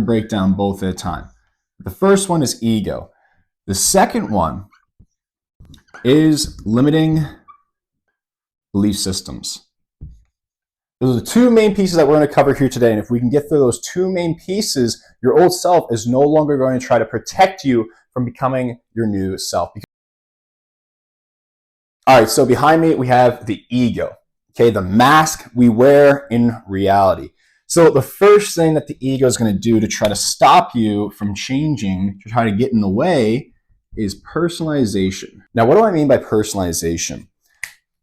break down both at a time. The first one is ego. The second one is limiting belief systems. Those are the two main pieces that we're going to cover here today. And if we can get through those two main pieces, your old self is no longer going to try to protect you from becoming your new self. All right, so behind me, we have the ego, okay, the mask we wear in reality. So the first thing that the ego is going to do to try to stop you from changing, to try to get in the way, is personalization. Now, what do I mean by personalization?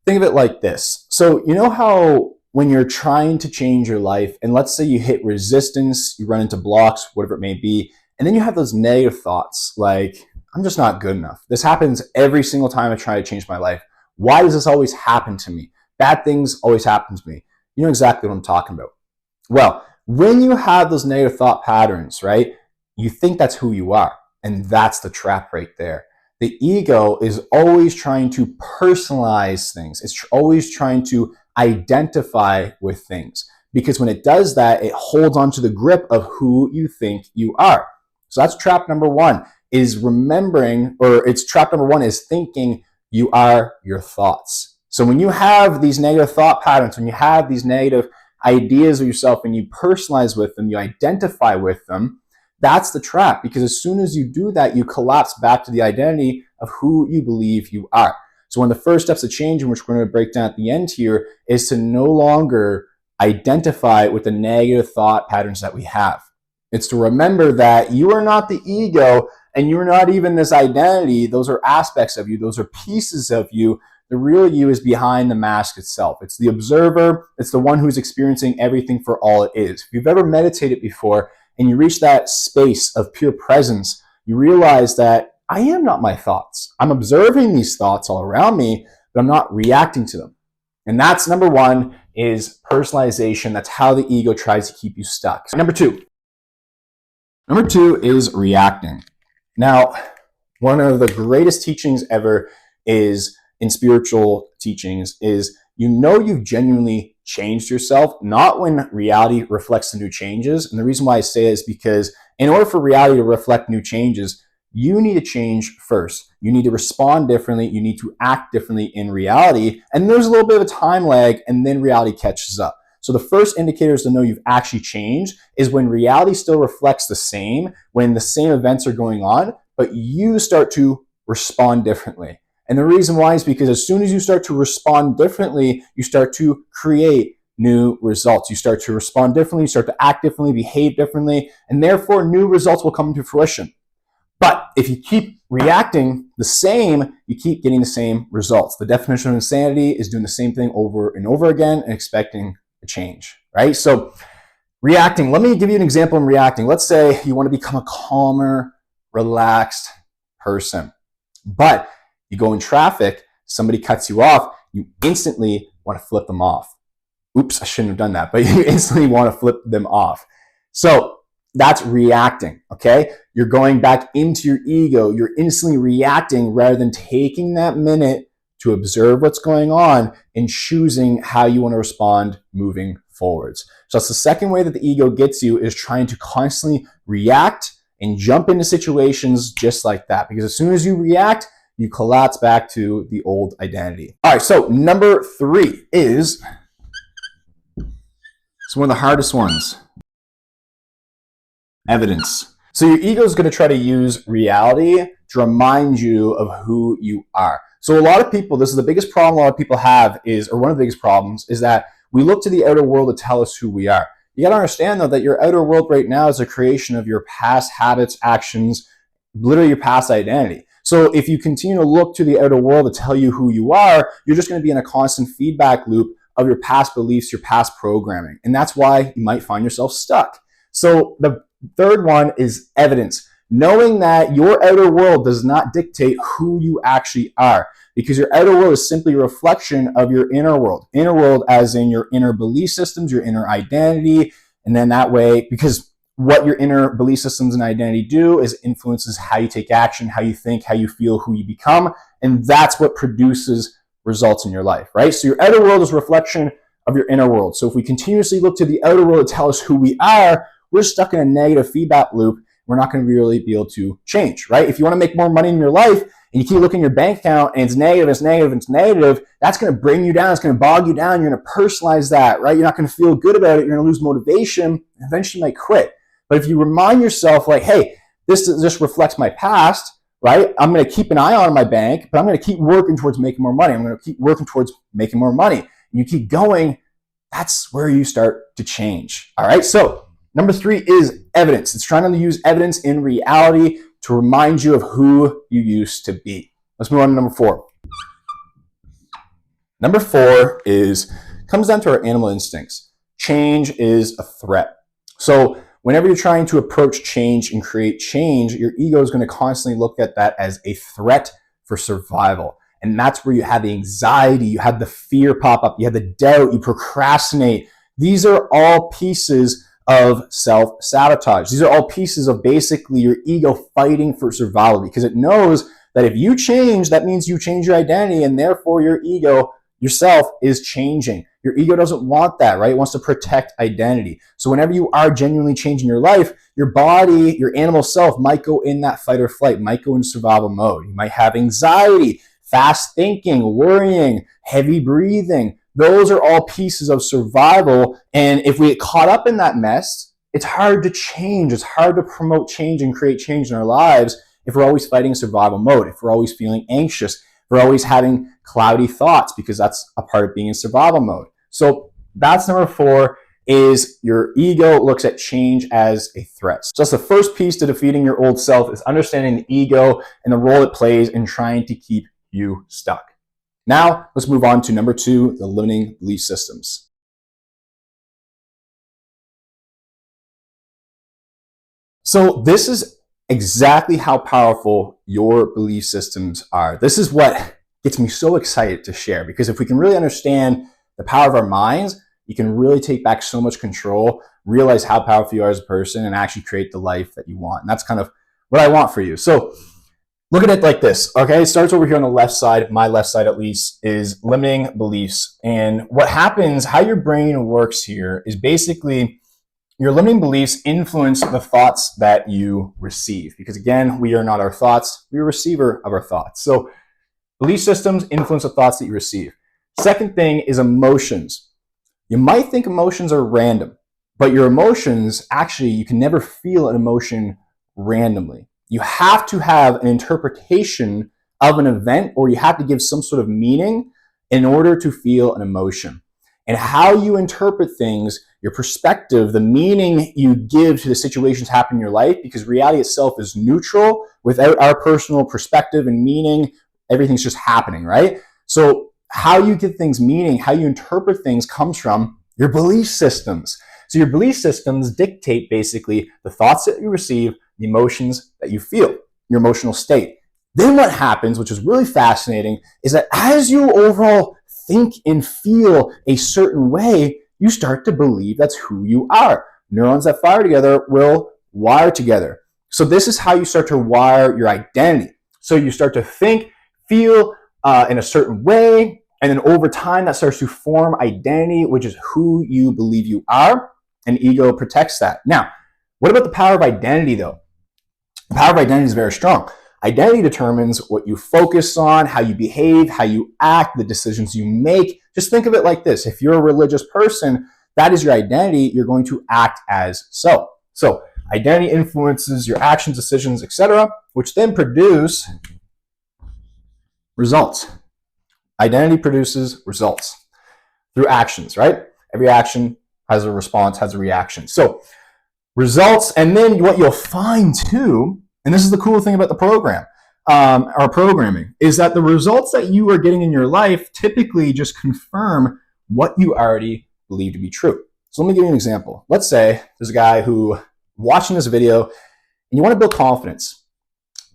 Think of it like this. So you know how when you're trying to change your life, and let's say you hit resistance, you run into blocks, whatever it may be, and then you have those negative thoughts like, I'm just not good enough. This happens every single time I try to change my life. Why does this always happen to me? Bad things always happen to me. You know exactly what I'm talking about. Well, when you have those negative thought patterns, right, you think that's who you are. And that's the trap right there. The ego is always trying to personalize things. It's always trying to identify with things. Because when it does that, it holds onto the grip of who you think you are. So that's trap number one, is remembering, or it's trap number one is thinking you are your thoughts. So when you have these negative thought patterns, when you have these negative ideas of yourself and you personalize with them, you identify with them, that's the trap. Because as soon as you do that, you collapse back to the identity of who you believe you are. So one of the first steps of change, which we're going to break down at the end here, is to no longer identify with the negative thought patterns that we have. It's to remember that you are not the ego and you're not even this identity. Those are aspects of you. Those are pieces of you. The real you is behind the mask itself. It's the observer. It's the one who's experiencing everything for all it is. If you've ever meditated before and you reach that space of pure presence, you realize that I am not my thoughts. I'm observing these thoughts all around me, but I'm not reacting to them. And that's number one, is personalization. That's how the ego tries to keep you stuck. Number two is reacting. Now, one of the greatest teachings ever is in spiritual teachings is, you know, you've genuinely changed yourself, not when reality reflects the new changes. And the reason why I say it is because in order for reality to reflect new changes, you need to change first. You need to respond differently. You need to act differently in reality. And there's a little bit of a time lag, and then reality catches up. So the first indicators to know you've actually changed is when reality still reflects the same, when the same events are going on, but you start to respond differently. And the reason why is because as soon as you start to respond differently, you start to create new results. You start to respond differently, you start to act differently, behave differently, and therefore new results will come to fruition. But if you keep reacting the same, you keep getting the same results. The definition of insanity is doing the same thing over and over again and expecting a change, right? So reacting, let me give you an example in reacting. Let's say you want to become a calmer, relaxed person, but you go in traffic, somebody cuts you off, you instantly want to flip them off. Oops, I shouldn't have done that, but you instantly want to flip them off. So that's reacting, okay? You're going back into your ego. You're instantly reacting rather than taking that minute to observe what's going on and choosing how you want to respond moving forwards. So that's the second way that the ego gets you, is trying to constantly react and jump into situations just like that. Because as soon as you react, you collapse back to the old identity. All right, so number three is, it's one of the hardest ones. Evidence. So your ego is going to try to use reality to remind you of who you are. So a lot of people, this is the biggest problem a lot of people have is, or one of the biggest problems is that we look to the outer world to tell us who we are. You got to understand though that your outer world right now is a creation of your past habits, actions, literally your past identity. So if you continue to look to the outer world to tell you who you are, you're just going to be in a constant feedback loop of your past beliefs, your past programming. And that's why you might find yourself stuck. So the third one is evidence. Knowing that your outer world does not dictate who you actually are, because your outer world is simply a reflection of your inner world. Inner world as in your inner belief systems, your inner identity, and then that way, because what your inner belief systems and identity do is influences how you take action, how you think, how you feel, who you become, and that's what produces results in your life, right? So your outer world is a reflection of your inner world. So if we continuously look to the outer world to tell us who we are, we're stuck in a negative feedback loop. We're not going to really be able to change, right? If you want to make more money in your life and you keep looking at your bank account and it's negative, it's negative, it's negative, that's going to bring you down. It's going to bog you down. You're going to personalize that, right? You're not going to feel good about it. You're going to lose motivation. And eventually you might quit. But if you remind yourself like, hey, this reflects my past, right? I'm going to keep an eye on my bank, but I'm going to keep working towards making more money. I'm going to keep working towards making more money. And you keep going, that's where you start to change. All right. So number 3 is evidence. It's trying to use evidence in reality to remind you of who you used to be. Let's move on to number 4. Number 4 comes down to our animal instincts. Change is a threat. So whenever you're trying to approach change and create change, your ego is going to constantly look at that as a threat for survival. And that's where you have the anxiety, you have the fear pop up, you have the doubt, you procrastinate. These are all pieces of self-sabotage. These are all pieces of basically your ego fighting for survival, because it knows that if you change, that means you change your identity, and therefore your ego, yourself, is changing. Your ego doesn't want that, right? It wants to protect identity. So whenever you are genuinely changing your life, your body, your animal self might go in that fight or flight, might go into survival mode. You might have anxiety, fast thinking, worrying, heavy breathing. Those are all pieces of survival. And if we get caught up in that mess, it's hard to change. It's hard to promote change and create change in our lives if we're always fighting survival mode, if we're always feeling anxious, if we're always having cloudy thoughts, because that's a part of being in survival mode. So that's number 4, is your ego looks at change as a threat. So that's the first piece to defeating your old self, is understanding the ego and the role it plays in trying to keep you stuck. Now, let's move on to number 2, the limiting belief systems. So this is exactly how powerful your belief systems are. This is what gets me so excited to share, because if we can really understand the power of our minds, you can really take back so much control, realize how powerful you are as a person, and actually create the life that you want. And that's kind of what I want for you. So look at it like this, okay? It starts over here on the left side, my left side at least, is limiting beliefs. And what happens, how your brain works here, is basically your limiting beliefs influence the thoughts that you receive. Because again, we are not our thoughts, we're a receiver of our thoughts. So belief systems influence the thoughts that you receive. Second thing is emotions. You might think emotions are random, but your emotions, actually, you can never feel an emotion randomly. You have to have an interpretation of an event, or you have to give some sort of meaning in order to feel an emotion. And how you interpret things, your perspective, the meaning you give to the situations happening in your life, because reality itself is neutral. Without our personal perspective and meaning, everything's just happening, right? So how you give things meaning, how you interpret things, comes from your belief systems. So your belief systems dictate basically the thoughts that you receive, the emotions that you feel, your emotional state. Then what happens, which is really fascinating, is that as you overall think and feel a certain way, you start to believe that's who you are. Neurons that fire together will wire together. So this is how you start to wire your identity. So you start to think, feel in a certain way, and then over time that starts to form identity, which is who you believe you are, and ego protects that. Now, what about the power of identity though? The power of identity is very strong. Identity determines what you focus on, how you behave, how you act, the decisions you make. Just think of it like this. If you're a religious person, that is your identity. You're going to act as so. So identity influences your actions, decisions, etc., which then produce results. Identity produces results through actions, right? Every action has a response, has a reaction. So results, and then what you'll find too, and this is the cool thing about the program, our programming, is that the results that you are getting in your life typically just confirm what you already believe to be true. So let me give you an example. Let's say there's a guy who watching this video and you want to build confidence.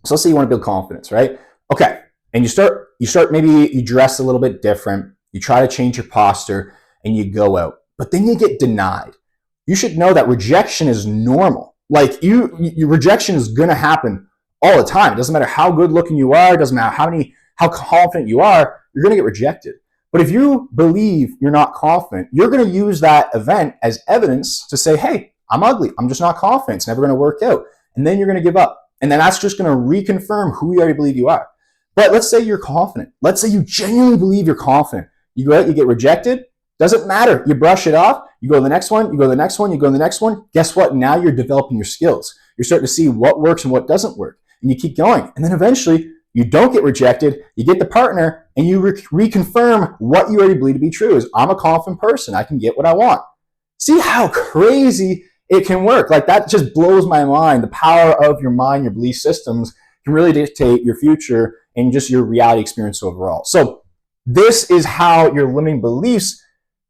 So let's say you want to build confidence, right? Okay. And you start, maybe you dress a little bit different. You try to change your posture and you go out, but then you get denied. You should know that rejection is normal. Like your rejection is going to happen all the time. It doesn't matter how good looking you are. It doesn't matter how confident you are. You're going to get rejected. But if you believe you're not confident, you're going to use that event as evidence to say, hey, I'm ugly. I'm just not confident. It's never going to work out. And then you're going to give up. And then that's just going to reconfirm who you already believe you are. But let's say you're confident. Let's say you genuinely believe you're confident. You go out, you get rejected. Doesn't matter. You brush it off. You go to the next one. You go to the next one. You go to the next one. Guess what? Now you're developing your skills. You're starting to see what works and what doesn't work. And you keep going. And then eventually you don't get rejected. You get the partner and you reconfirm what you already believe to be true is I'm a confident person. I can get what I want. See how crazy it can work. Like that just blows my mind. The power of your mind, your belief systems can really dictate your future and just your reality experience overall. So this is how your limiting beliefs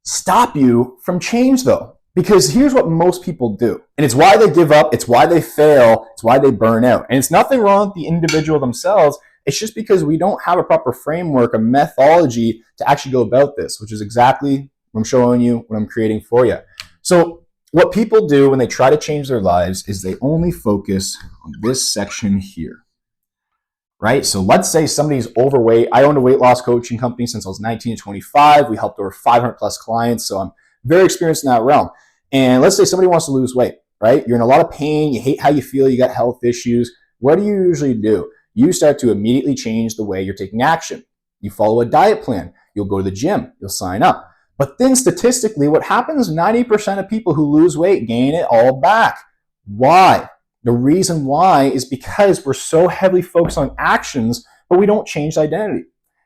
stop you from change though. Because here's what most people do. And it's why they give up. It's why they fail. It's why they burn out. And it's nothing wrong with the individual themselves. It's just because we don't have a proper framework, a methodology to actually go about this, which is exactly what I'm showing you, what I'm creating for you. So what people do when they try to change their lives is they only focus on this section here, right? So let's say somebody's overweight. I owned a weight loss coaching company since I was 19 to 25. We helped over 500 plus clients. So I'm very experienced in that realm. And let's say somebody wants to lose weight, right? You're in a lot of pain. You hate how you feel. You got health issues. What do you usually do? You start to immediately change the way you're taking action. You follow a diet plan. You'll go to the gym. You'll sign up. But then statistically, what happens, 90% of people who lose weight gain it all back. Why? The reason why is because we're so heavily focused on actions, but we don't change identity.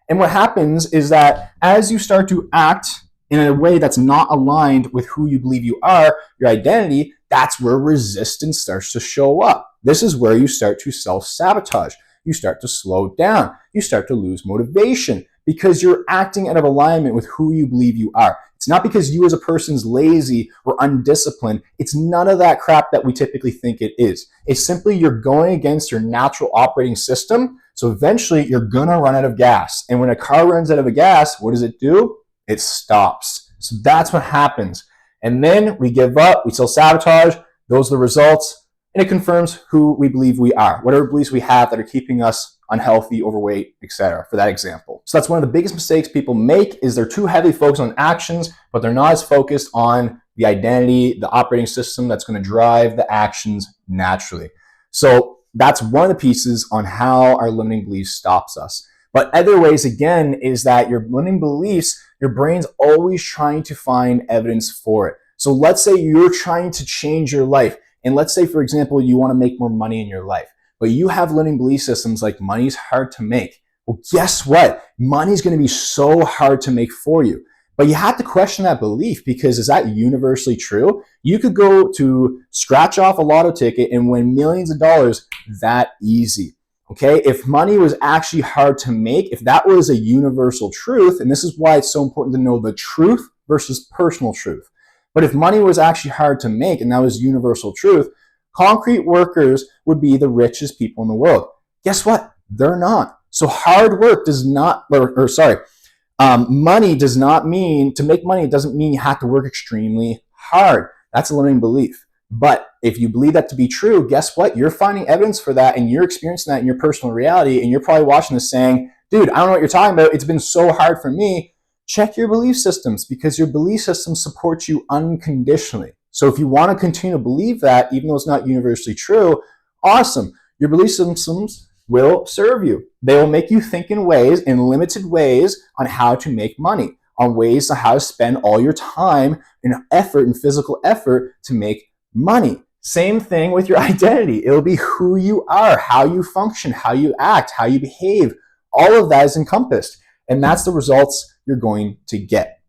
And what happens is that as you start to act in a way that's not aligned with who you believe you are, your identity, that's where resistance starts to show up. This is where you start to self-sabotage. You start to slow down. You start to lose motivation because you're acting out of alignment with who you believe you are. It's not because you as a person's lazy or undisciplined. It's none of that crap that we typically think it is. It's simply you're going against your natural operating system. So eventually you're going to run out of gas. And when a car runs out of gas, what does it do? It stops. So that's what happens. And then we give up. We self-sabotage. Those are the results. And it confirms who we believe we are, whatever beliefs we have that are keeping us unhealthy, overweight, etc. for that example. So that's one of the biggest mistakes people make is they're too heavily focused on actions, but they're not as focused on the identity, the operating system that's going to drive the actions naturally. So that's one of the pieces on how our limiting beliefs stops us. But other ways, again, is that your limiting beliefs, your brain's always trying to find evidence for it. So let's say you're trying to change your life. And let's say, for example, you want to make more money in your life, but you have limiting belief systems like money's hard to make. Well, guess what? Money's going to be so hard to make for you. But you have to question that belief because is that universally true? You could go to scratch off a lotto ticket and win millions of dollars that easy. Okay? If money was actually hard to make, if that was a universal truth, and this is why it's so important to know the truth versus personal truth. But if money was actually hard to make and that was universal truth, concrete workers would be the richest people in the world. Guess what? They're not. So hard work does not, money does not mean, to make money, it doesn't mean you have to work extremely hard. That's a limiting belief. But if you believe that to be true, guess what? You're finding evidence for that and you're experiencing that in your personal reality and you're probably watching this saying, dude, I don't know what you're talking about. It's been so hard for me. Check your belief systems because your belief system supports you unconditionally. So if you want to continue to believe that, even though it's not universally true, awesome. Your belief systems will serve you. They will make you think in ways, in limited ways, on how to make money, on ways on how to spend all your time and effort and physical effort to make money. Same thing with your identity. It'll be who you are, how you function, how you act, how you behave. All of that is encompassed. And that's the results you're going to get.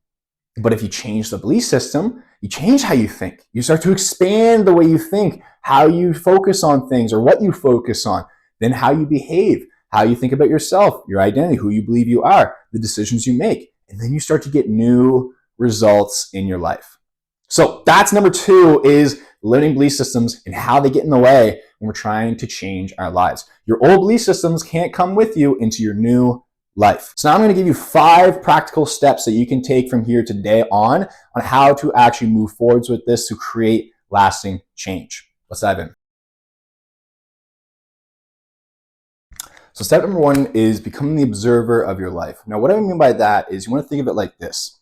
But if you change the belief system, you change how you think. You start to expand the way you think, how you focus on things or what you focus on, then how you behave, how you think about yourself, your identity, who you believe you are, the decisions you make. And then you start to get new results in your life. So that's number 2 is limiting belief systems and how they get in the way when we're trying to change our lives. Your old belief systems can't come with you into your new life. So now I'm going to give you 5 practical steps that you can take from here today on how to actually move forwards with this to create lasting change. Let's dive in. So step number 1 is becoming the observer of your life. Now what I mean by that is you want to think of it like this.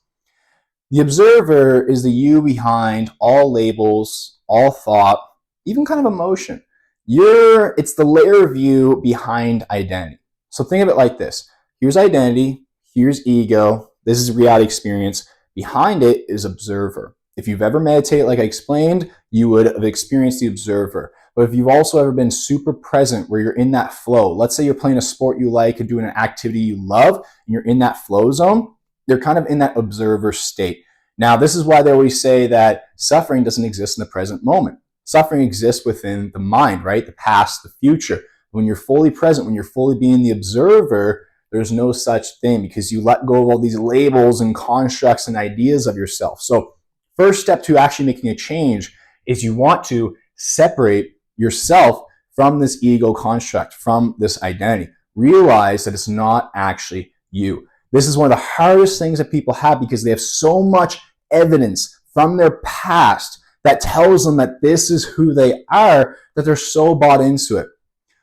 The observer is the you behind all labels, all thought, even kind of emotion. It's the layer of you behind identity. So think of it like this. Here's identity, here's ego, this is reality experience. Behind it is observer. If you've ever meditated, like I explained, you would have experienced the observer. But if you've also ever been super present where you're in that flow, let's say you're playing a sport you like or doing an activity you love, and you're in that flow zone, you're kind of in that observer state. Now, this is why they always say that suffering doesn't exist in the present moment. Suffering exists within the mind, right? The past, the future. When you're fully present, when you're fully being the observer, there's no such thing because you let go of all these labels and constructs and ideas of yourself. So first step to actually making a change is you want to separate yourself from this ego construct, from this identity. Realize that it's not actually you. This is one of the hardest things that people have because they have so much evidence from their past that tells them that this is who they are, that they're so bought into it.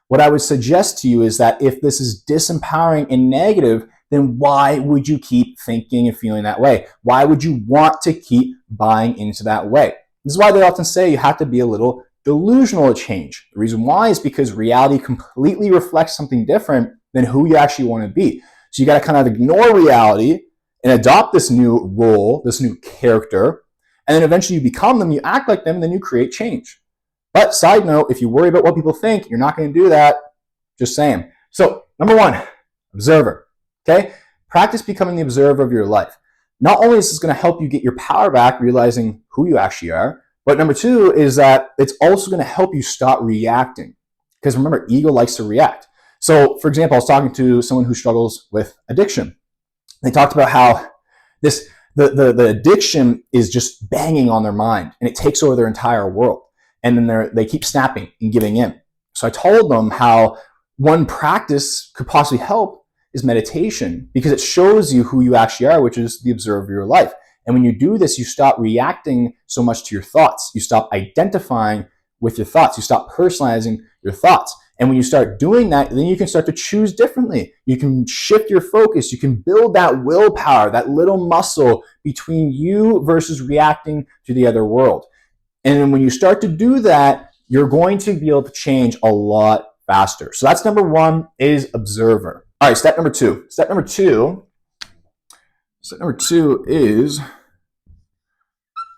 What I would suggest to you is that if this is disempowering and negative, then why would you keep thinking and feeling that way? Why would you want to keep buying into that way? This is why they often say you have to be a little delusional to change. The reason why is because reality completely reflects something different than who you actually want to be. So you got to kind of ignore reality and adopt this new role, this new character, and then eventually you become them, you act like them, and then you create change. But side note, if you worry about what people think, you're not going to do that. Just saying. So number one, observer. Okay? Practice becoming the observer of your life. Not only is this going to help you get your power back, realizing who you actually are, but number two is that it's also going to help you stop reacting. Because remember, ego likes to react. So for example, I was talking to someone who struggles with addiction. They talked about how the addiction is just banging on their mind and it takes over their entire world. And then they keep snapping and giving in. So I told them how one practice could possibly help is meditation because it shows you who you actually are, which is the observer of your life. And when you do this, you stop reacting so much to your thoughts. You stop identifying with your thoughts. You stop personalizing your thoughts. And when you start doing that, then you can start to choose differently. You can shift your focus. You can build that willpower, that little muscle between you versus reacting to the other world. And when you start to do that, you're going to be able to change a lot faster. So that's number one, is observer. All right, step number two. Step number two is,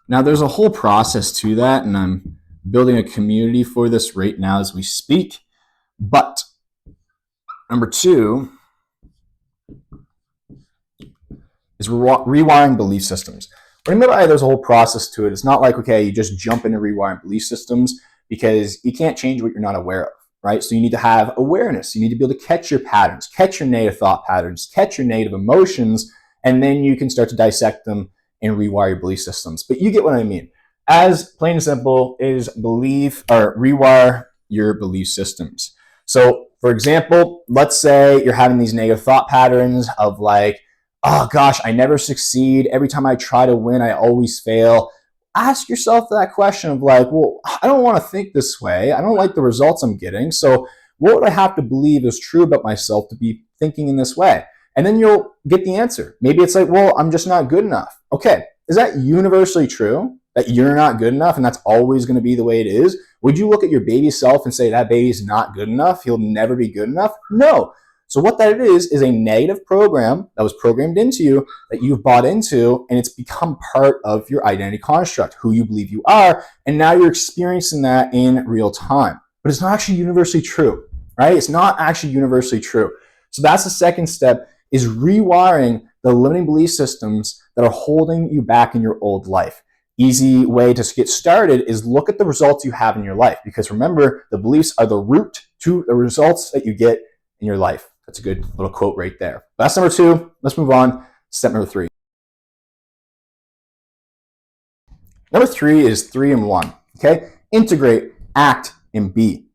now there's a whole process to that, and I'm building a community for this right now as we speak. But number two is rewiring belief systems. Remember, there's a whole process to it. It's not like, okay, you just jump into rewiring belief systems because you can't change what you're not aware of, right? So you need to have awareness. You need to be able to catch your patterns, catch your negative thought patterns, catch your negative emotions, and then you can start to dissect them and rewire your belief systems. But you get what I mean. As plain and simple is rewire your belief systems. So for example, let's say you're having these negative thought patterns of like, oh gosh, I never succeed. Every time I try to win, I always fail. Ask yourself that question of like, well, I don't want to think this way. I don't like the results I'm getting. So what would I have to believe is true about myself to be thinking in this way? And then you'll get the answer. Maybe it's like, well, I'm just not good enough. Okay, is that universally true? That you're not good enough and that's always going to be the way it is? Would you look at your baby self and say that baby's not good enough? He'll never be good enough? No. So what that is a negative program that was programmed into you that you've bought into, and it's become part of your identity construct, who you believe you are, and now you're experiencing that in real time. But it's not actually universally true, right? It's not actually universally true. So that's the second step, is rewiring the limiting belief systems that are holding you back in your old life. Easy way to get started is look at the results you have in your life, because remember, the beliefs are the root to the results that you get in your life. That's a good little quote right there. That's number two. Let's move on. Step number three. Number three is 3 in 1. Okay? Integrate, act, and be.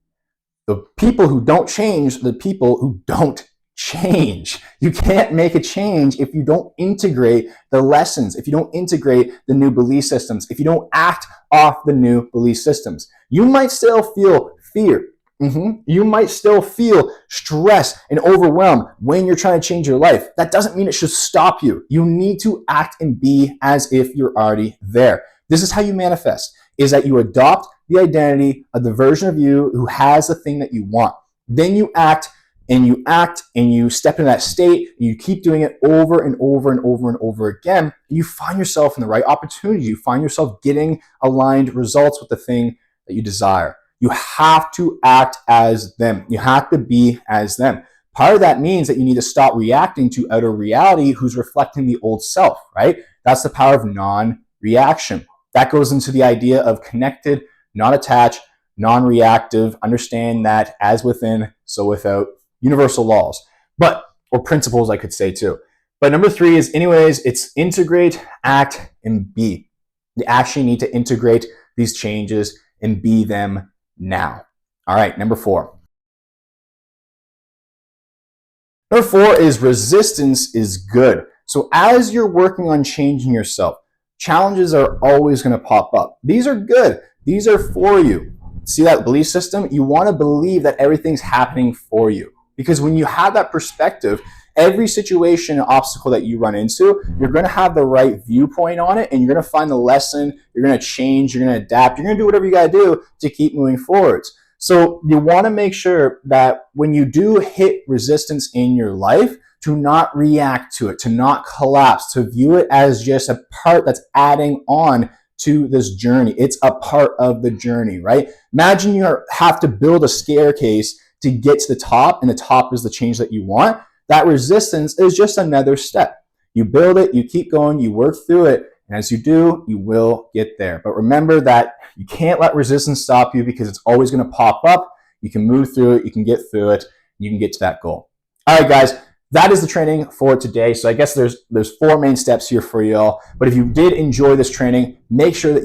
The people who don't change, the people who don't change. You can't make a change if you don't integrate the lessons, if you don't integrate the new belief systems, if you don't act off the new belief systems. You might still feel fear. You might still feel stress and overwhelmed when you're trying to change your life. That doesn't mean it should stop you. You need to act and be as if you're already there. This is how you manifest. is that you adopt the identity of the version of you who has the thing that you want. Then you act and you step into that state, and you keep doing it over and over and over and over again. And you find yourself in the right opportunities. You find yourself getting aligned results with the thing that you desire. You have to act as them. You have to be as them. Part of that means that you need to stop reacting to outer reality who's reflecting the old self, right? That's the power of non-reaction. That goes into the idea of connected, not attached, non-reactive. Understand that as within, so without. Universal laws, or principles, I could say too. But number 3 is, anyways, it's integrate, act, and be. You actually need to integrate these changes and be them now. All right, number 4. Number 4 is resistance is good. So as you're working on changing yourself, challenges are always going to pop up. These are good. These are for you. See that belief system? You want to believe that everything's happening for you. Because when you have that perspective, every situation and obstacle that you run into, you're going to have the right viewpoint on it, and you're going to find the lesson, you're going to change, you're going to adapt, you're going to do whatever you got to do to keep moving forwards. So you want to make sure that when you do hit resistance in your life, to not react to it, to not collapse, to view it as just a part that's adding on to this journey. It's a part of the journey, right? Imagine you have to build a staircase to get to the top, and the top is the change that you want. That resistance is just another step. You build it, you keep going, you work through it, and as you do, you will get there. But remember that you can't let resistance stop you, because it's always going to pop up. You can move through it, you can get through it, you can get to that goal. All right, guys, that is the training for today. So I guess there's 4 main steps here for you all. But if you did enjoy this training, make sure that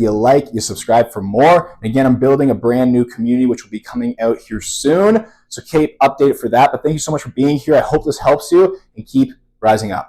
you subscribe for more. And again, I'm building a brand new community, which will be coming out here soon. So keep updated for that. But thank you so much for being here. I hope this helps you, and keep rising up.